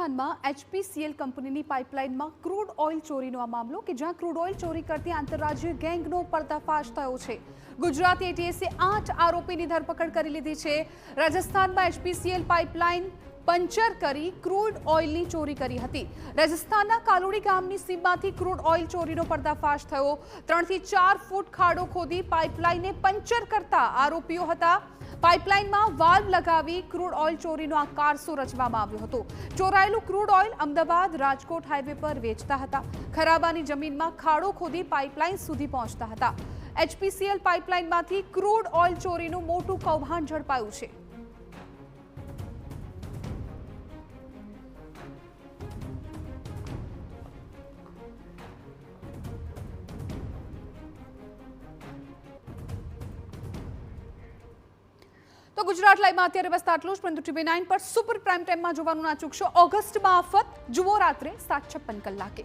રાજસ્થાનમાં એચપીસીએલ કંપનીની પાઇપલાઇનમાં crude oil ચોરીનો આ મામલો કે જ્યાં ક્રૂડ ઓઇલ ચોરી કરતી આંતરરાજ્ય ગેંગનો પર્દાફાશ થયો છે। ગુજરાત એટીએસે 8 આરોપીની ધરપકડ કરી લીધી છે। રાજસ્થાનમાં એચપીસીએલ પાઇપલાઇન પંચર કરી ક્રૂડ ઓઇલની ચોરી કરી હતી। રાજસ્થાનના કાલોડી ગામની સીમમાંથી ક્રૂડ ઓઇલ ચોરીનો પર્દાફાશ થયો। 3 થી 4 ફૂટ ખાડો ખોદી પાઇપલાઇનને પંચર કરતા આરોપીઓ હતા। પાઇપલાઇનમાં વાલ્વ લગાવી ક્રૂડ ઓઇલ ચોરીનો આ કારસો રચવામાં આવ્યો હતો। ચોરાયેલું crude oil Ahmedabad Rajkot highway પર વેચતા હતા। ખરાબાની જમીનમાં ખાડો ખોદી પાઇપલાઇન સુધી પહોંચતા હતા। એચપીસીએલ પાઇપલાઇનમાંથી ક્રૂડ ઓઇલ ચોરીનું મોટું કૌભાંડ ઝડપાયું છે। તો ગુજરાત લાઈવમાં અત્યારે બસ આટલું જ, પરંતુ TV9 પર સુપર પ્રાઇમ ટાઈમમાં જોવાનું ના ચૂકશો। ઓગસ્ટમાં આફત જુઓ રાત્રે 7:56 કલાકે।